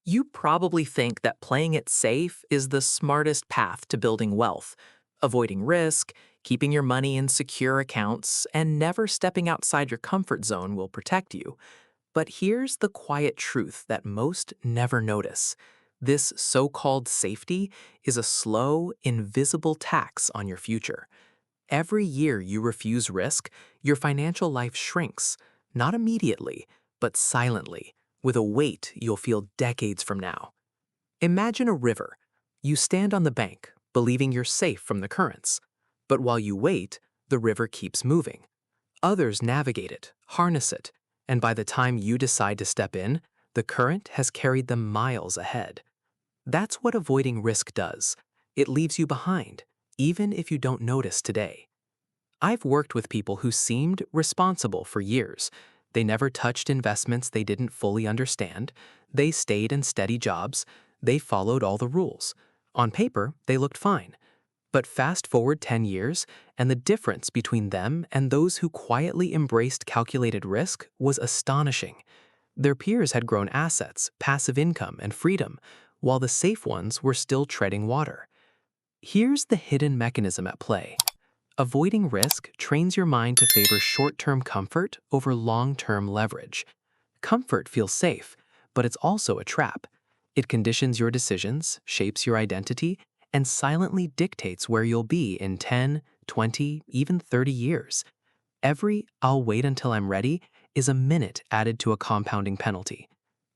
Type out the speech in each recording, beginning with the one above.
You probably think that playing it safe is the smartest path to building wealth, avoiding risk, keeping your money in secure accounts, and never stepping outside your comfort zone will protect you. But here's the quiet truth that most never notice. This so-called safety is a slow, invisible tax on your future. Every year you refuse risk, your financial life shrinks, not immediately, but silently, with a weight you'll feel decades from now. Imagine a river. You stand on the bank, believing you're safe from the currents. But while you wait, the river keeps moving. Others navigate it, harness it, and by the time you decide to step in, the current has carried them miles ahead. That's what avoiding risk does. It leaves you behind, even if you don't notice today. I've worked with people who seemed responsible for years. They never touched investments they didn't fully understand. They stayed in steady jobs. They followed all the rules. On paper, they looked fine. But fast forward 10 years, and the difference between them and those who quietly embraced calculated risk was astonishing. Their peers had grown assets, passive income, and freedom, while the safe ones were still treading water. Here's the hidden mechanism at play. Avoiding risk trains your mind to favor short-term comfort over long-term leverage. Comfort feels safe, but it's also a trap. It conditions your decisions, shapes your identity, and silently dictates where you'll be in 10, 20, even 30 years. Every "I'll wait until I'm ready" is a minute added to a compounding penalty.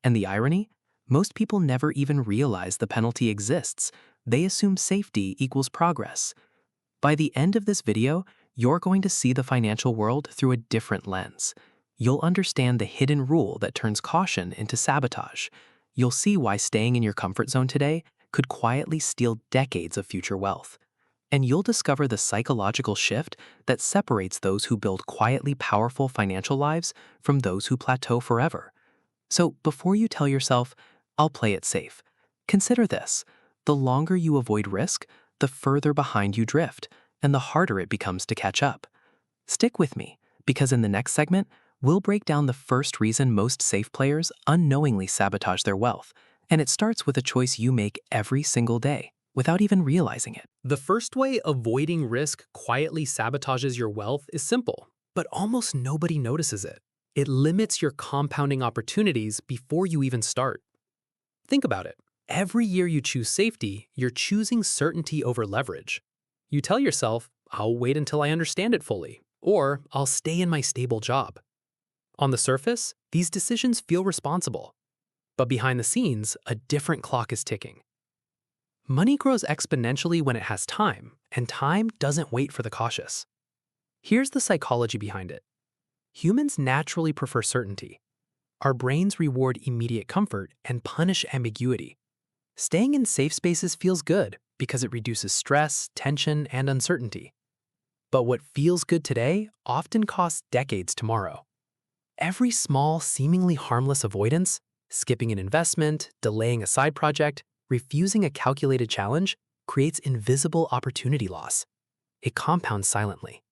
And the irony? Most people never even realize the penalty exists. They assume safety equals progress. By the end of this video, you're going to see the financial world through a different lens. You'll understand the hidden rule that turns caution into sabotage. You'll see why staying in your comfort zone today could quietly steal decades of future wealth. And you'll discover the psychological shift that separates those who build quietly powerful financial lives from those who plateau forever. So before you tell yourself, "I'll play it safe," consider this. The longer you avoid risk, the further behind you drift, and the harder it becomes to catch up. Stick with me, because in the next segment, we'll break down the first reason most safe players unknowingly sabotage their wealth, and it starts with a choice you make every single day, without even realizing it. The first way avoiding risk quietly sabotages your wealth is simple, but almost nobody notices it. It limits your compounding opportunities before you even start. Think about it. Every year you choose safety, you're choosing certainty over leverage. You tell yourself, "I'll wait until I understand it fully," or "I'll stay in my stable job." On the surface, these decisions feel responsible. But behind the scenes, a different clock is ticking. Money grows exponentially when it has time, and time doesn't wait for the cautious. Here's the psychology behind it. Humans naturally prefer certainty. Our brains reward immediate comfort and punish ambiguity. Staying in safe spaces feels good because it reduces stress, tension, and uncertainty. But what feels good today often costs decades tomorrow. Every small, seemingly harmless avoidance, skipping an investment, delaying a side project, refusing a calculated challenge, creates invisible opportunity loss. It compounds silently.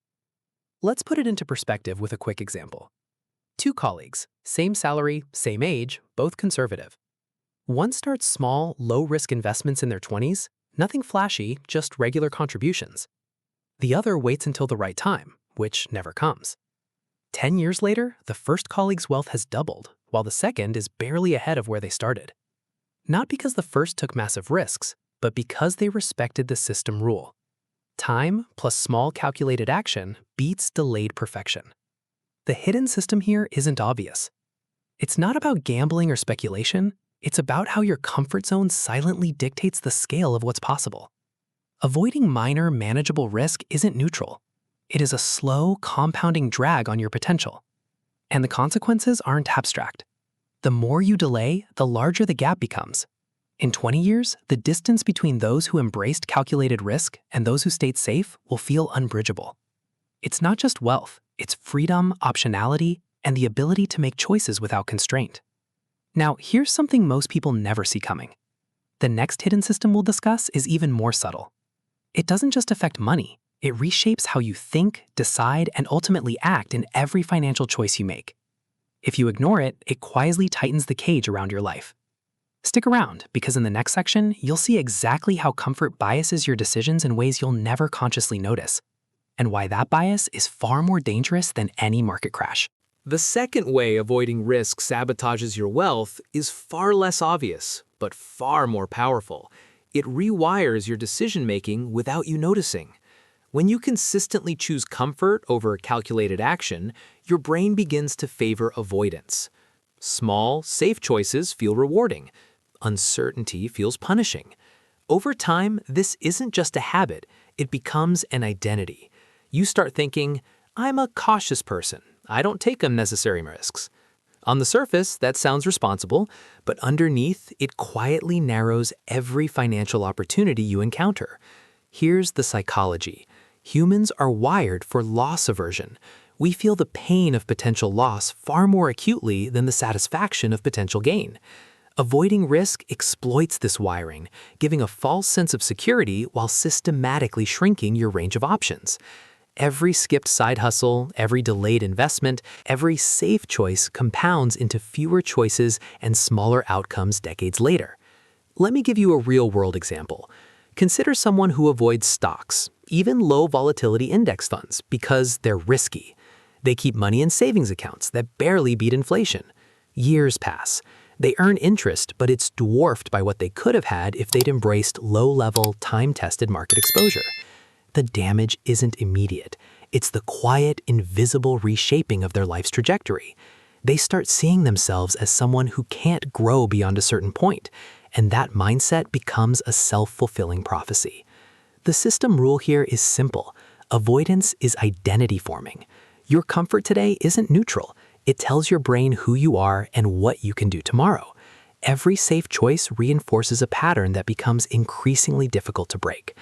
Let's put it into perspective with a quick example. Two colleagues, same salary, same age, both conservative. One starts small, low-risk investments in their 20s, nothing flashy, just regular contributions. The other waits until the right time, which never comes. 10 years later, the first colleague's wealth has doubled, while the second is barely ahead of where they started. Not because the first took massive risks, but because they respected the system rule. Time plus small calculated action beats delayed perfection. The hidden system here isn't obvious. It's not about gambling or speculation. It's about how your comfort zone silently dictates the scale of what's possible. Avoiding minor, manageable risk isn't neutral. It is a slow, compounding drag on your potential. And the consequences aren't abstract. The more you delay, the larger the gap becomes. In 20 years, the distance between those who embraced calculated risk and those who stayed safe will feel unbridgeable. It's not just wealth, it's freedom, optionality, and the ability to make choices without constraint. Now, here's something most people never see coming. The next hidden system we'll discuss is even more subtle. It doesn't just affect money, it reshapes how you think, decide, and ultimately act in every financial choice you make. If you ignore it, it quietly tightens the cage around your life. Stick around, because in the next section, you'll see exactly how comfort biases your decisions in ways you'll never consciously notice, and why that bias is far more dangerous than any market crash. The second way avoiding risk sabotages your wealth is far less obvious, but far more powerful. It rewires your decision-making without you noticing. When you consistently choose comfort over calculated action, your brain begins to favor avoidance. Small, safe choices feel rewarding. Uncertainty feels punishing. Over time, this isn't just a habit, it becomes an identity. You start thinking, I'm a cautious person. I don't take unnecessary risks. On the surface, that sounds responsible, but underneath, it quietly narrows every financial opportunity you encounter. Here's the psychology. Humans are wired for loss aversion. We feel the pain of potential loss far more acutely than the satisfaction of potential gain. Avoiding risk exploits this wiring, giving a false sense of security while systematically shrinking your range of options. Every skipped side hustle, every delayed investment, every safe choice compounds into fewer choices and smaller outcomes decades later. Let me give you a real-world example. Consider someone who avoids stocks, even low-volatility index funds, because they're risky. They keep money in savings accounts that barely beat inflation. Years pass. They earn interest, but it's dwarfed by what they could have had if they'd embraced low-level, time-tested market exposure. The damage isn't immediate. It's the quiet, invisible reshaping of their life's trajectory. They start seeing themselves as someone who can't grow beyond a certain point, and that mindset becomes a self-fulfilling prophecy. The system rule here is simple. Avoidance is identity forming. Your comfort today isn't neutral. It tells your brain who you are and what you can do tomorrow. Every safe choice reinforces a pattern that becomes increasingly difficult to break.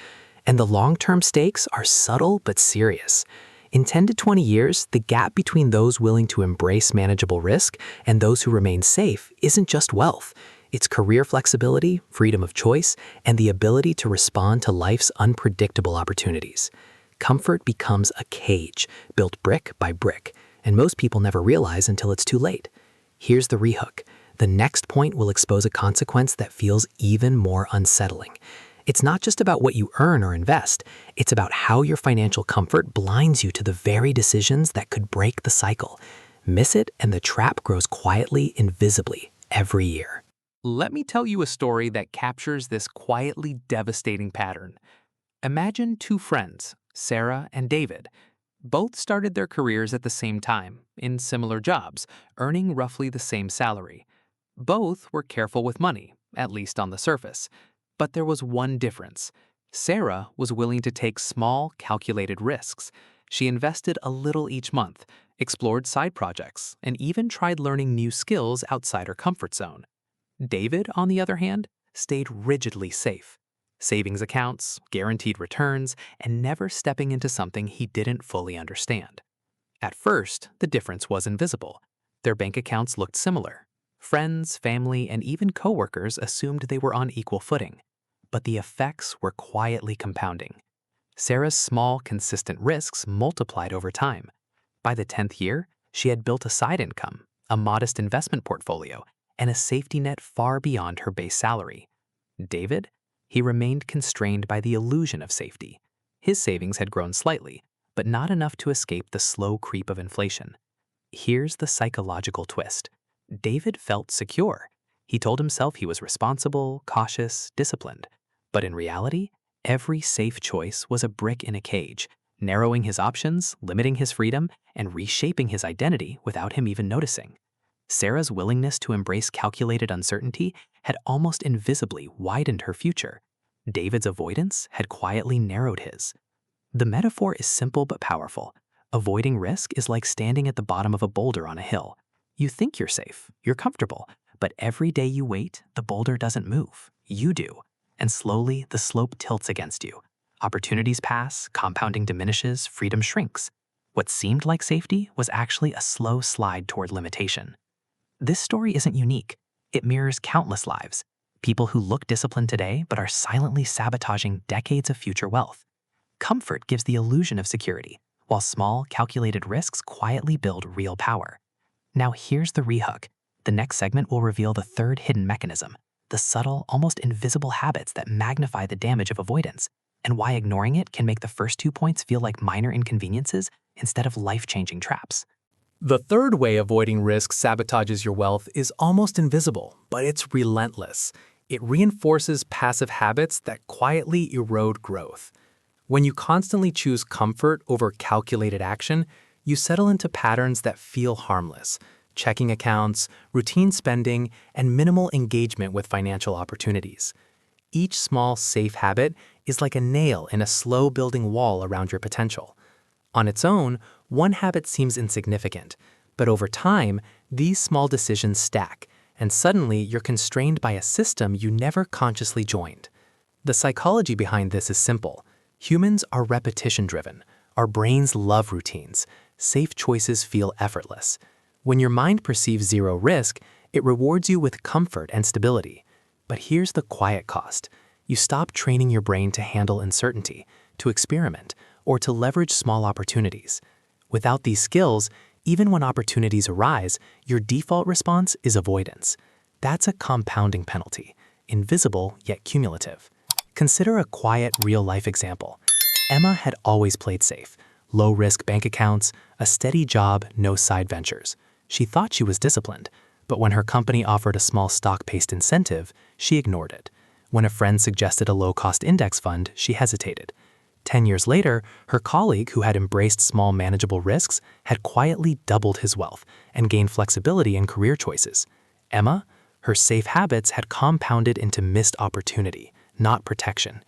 And the long-term stakes are subtle but serious. In 10 to 20 years, the gap between those willing to embrace manageable risk and those who remain safe isn't just wealth. It's career flexibility, freedom of choice, and the ability to respond to life's unpredictable opportunities. Comfort becomes a cage, built brick by brick, and most people never realize until it's too late. Here's the rehook. The next point will expose a consequence that feels even more unsettling. It's not just about what you earn or invest. It's about how your financial comfort blinds you to the very decisions that could break the cycle. Miss it, and the trap grows quietly, invisibly, every year. Let me tell you a story that captures this quietly devastating pattern. Imagine two friends, Sarah and David. Both started their careers at the same time, in similar jobs, earning roughly the same salary. Both were careful with money, at least on the surface. But there was one difference. Sarah was willing to take small, calculated risks. She invested a little each month, explored side projects, and even tried learning new skills outside her comfort zone. David, on the other hand, stayed rigidly safe. Savings accounts, guaranteed returns, and never stepping into something he didn't fully understand. At first, the difference was invisible. Their bank accounts looked similar. Friends, family, and even coworkers assumed they were on equal footing. But the effects were quietly compounding. Sarah's small, consistent risks multiplied over time. By the 10th year, she had built a side income, a modest investment portfolio, and a safety net far beyond her base salary. David? He remained constrained by the illusion of safety. His savings had grown slightly, but not enough to escape the slow creep of inflation. Here's the psychological twist. David felt secure. He told himself he was responsible, cautious, disciplined. But in reality, every safe choice was a brick in a cage, narrowing his options, limiting his freedom, and reshaping his identity without him even noticing. Sarah's willingness to embrace calculated uncertainty had almost invisibly widened her future. David's avoidance had quietly narrowed his. The metaphor is simple but powerful. Avoiding risk is like standing at the bottom of a boulder on a hill. You think you're safe, you're comfortable, but every day you wait, the boulder doesn't move. You do. And slowly, the slope tilts against you. Opportunities pass, compounding diminishes, freedom shrinks. What seemed like safety was actually a slow slide toward limitation. This story isn't unique. It mirrors countless lives. People who look disciplined today but are silently sabotaging decades of future wealth. Comfort gives the illusion of security, while small, calculated risks quietly build real power. Now here's the rehook. The next segment will reveal the third hidden mechanism, the subtle, almost invisible habits that magnify the damage of avoidance, and why ignoring it can make the first 2 points feel like minor inconveniences instead of life-changing traps. The third way avoiding risk sabotages your wealth is almost invisible, but it's relentless. It reinforces passive habits that quietly erode growth. When you constantly choose comfort over calculated action, you settle into patterns that feel harmless: checking accounts, routine spending, and minimal engagement with financial opportunities. Each small, safe habit is like a nail in a slow-building wall around your potential. On its own, one habit seems insignificant, but over time, these small decisions stack, and suddenly you're constrained by a system you never consciously joined. The psychology behind this is simple. Humans are repetition-driven. Our brains love routines. Safe choices feel effortless. When your mind perceives zero risk, it rewards you with comfort and stability. But here's the quiet cost. You stop training your brain to handle uncertainty, to experiment, or to leverage small opportunities. Without these skills, even when opportunities arise, your default response is avoidance. That's a compounding penalty, invisible yet cumulative. Consider a quiet, real-life example. Emma had always played safe. Low-risk bank accounts, a steady job, no side ventures. She thought she was disciplined, but when her company offered a small stock-based incentive, she ignored it. When a friend suggested a low-cost index fund, she hesitated. 10 years later, her colleague who had embraced small manageable risks had quietly doubled his wealth and gained flexibility in career choices. Emma, her safe habits had compounded into missed opportunity, not protection.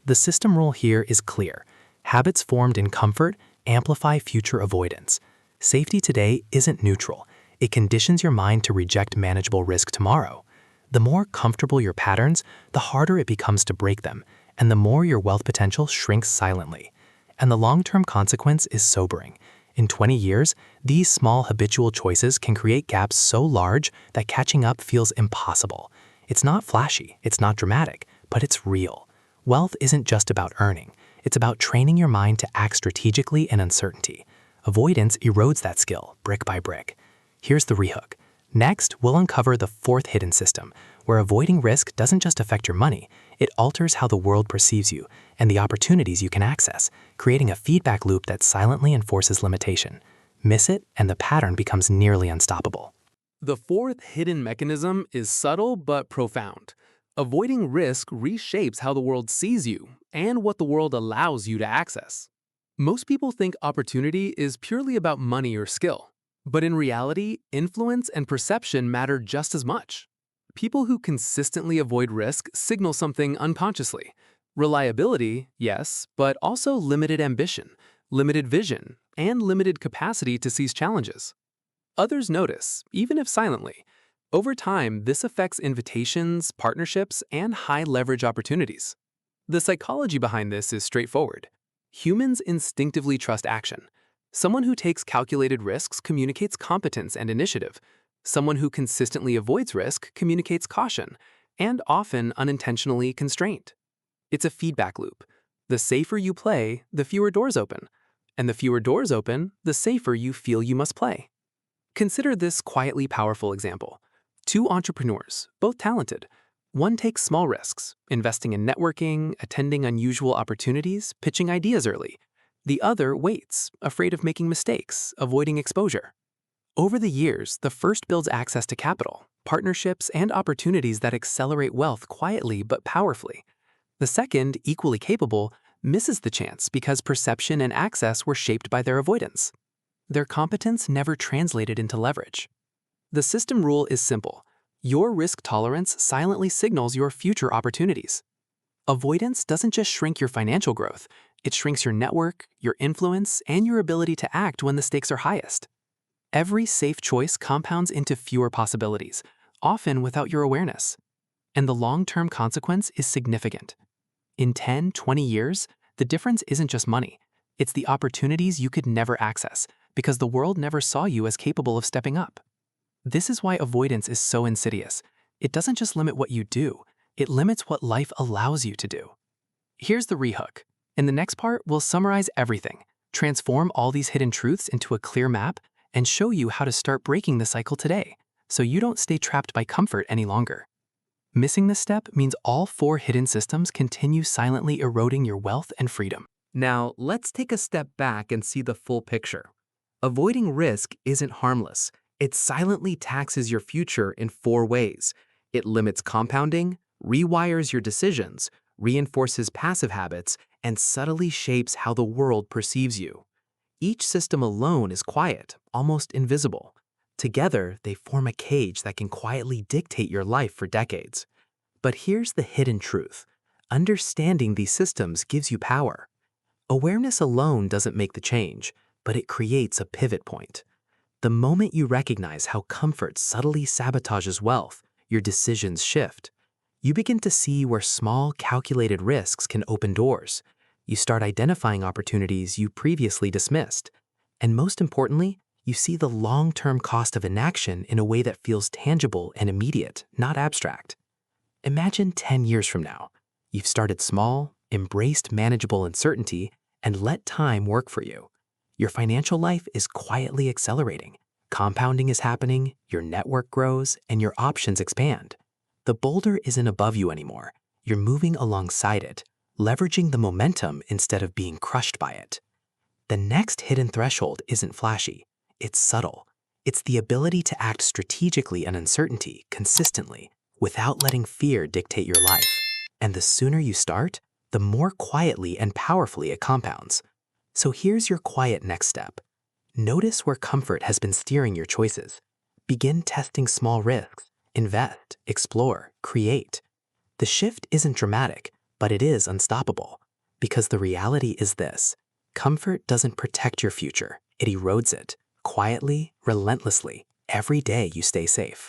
The system rule here is clear. Habits formed in comfort amplify future avoidance. Safety today isn't neutral. It conditions your mind to reject manageable risk tomorrow. The more comfortable your patterns, the harder it becomes to break them, and the more your wealth potential shrinks silently. And the long-term consequence is sobering. In 20 years, these small habitual choices can create gaps so large that catching up feels impossible. It's not flashy, it's not dramatic, but it's real. Wealth isn't just about earning. It's about training your mind to act strategically in uncertainty. Avoidance erodes that skill, brick by brick. Here's the rehook. Next, we'll uncover the fourth hidden system, where avoiding risk doesn't just affect your money, it alters how the world perceives you and the opportunities you can access, creating a feedback loop that silently enforces limitation. Miss it, and the pattern becomes nearly unstoppable. The fourth hidden mechanism is subtle but profound. Avoiding risk reshapes how the world sees you and what the world allows you to access. Most people think opportunity is purely about money or skill. But in reality, influence and perception matter just as much. People who consistently avoid risk signal something unconsciously. Reliability, yes, but also limited ambition, limited vision, and limited capacity to seize challenges. Others notice, even if silently. Over time, this affects invitations, partnerships, and high-leverage opportunities. The psychology behind this is straightforward. Humans instinctively trust action. Someone who takes calculated risks communicates competence and initiative. Someone who consistently avoids risk communicates caution, and often unintentionally constraint. It's a feedback loop. The safer you play, the fewer doors open. And the fewer doors open, the safer you feel you must play. Consider this quietly powerful example. Two entrepreneurs, both talented. One takes small risks, investing in networking, attending unusual opportunities, pitching ideas early. The other waits, afraid of making mistakes, avoiding exposure. Over the years, the first builds access to capital, partnerships, and opportunities that accelerate wealth quietly but powerfully. The second, equally capable, misses the chance because perception and access were shaped by their avoidance. Their competence never translated into leverage. The system rule is simple. Your risk tolerance silently signals your future opportunities. Avoidance doesn't just shrink your financial growth, it shrinks your network, your influence, and your ability to act when the stakes are highest. Every safe choice compounds into fewer possibilities, often without your awareness. And the long-term consequence is significant. In 10, 20 years, the difference isn't just money. It's the opportunities you could never access because the world never saw you as capable of stepping up. This is why avoidance is so insidious. It doesn't just limit what you do, it limits what life allows you to do. Here's the rehook. In the next part, we'll summarize everything, transform all these hidden truths into a clear map, and show you how to start breaking the cycle today, so you don't stay trapped by comfort any longer. Missing this step means all 4 hidden systems continue silently eroding your wealth and freedom. Now, let's take a step back and see the full picture. Avoiding risk isn't harmless. It silently taxes your future in 4 ways. It limits compounding, rewires your decisions, reinforces passive habits, and subtly shapes how the world perceives you. Each system alone is quiet, almost invisible. Together, they form a cage that can quietly dictate your life for decades. But here's the hidden truth. Understanding these systems gives you power. Awareness alone doesn't make the change, but it creates a pivot point. The moment you recognize how comfort subtly sabotages wealth, your decisions shift. You begin to see where small, calculated risks can open doors. You start identifying opportunities you previously dismissed. And most importantly, you see the long-term cost of inaction in a way that feels tangible and immediate, not abstract. Imagine 10 years from now. You've started small, embraced manageable uncertainty, and let time work for you. Your financial life is quietly accelerating. Compounding is happening, your network grows, and your options expand. The boulder isn't above you anymore. You're moving alongside it, leveraging the momentum instead of being crushed by it. The next hidden threshold isn't flashy. It's subtle. It's the ability to act strategically in uncertainty, consistently, without letting fear dictate your life. And the sooner you start, the more quietly and powerfully it compounds. So here's your quiet next step. Notice where comfort has been steering your choices. Begin testing small risks. Invest, explore, create. The shift isn't dramatic, but it is unstoppable. Because the reality is this: comfort doesn't protect your future, it erodes it. Quietly, relentlessly, every day you stay safe.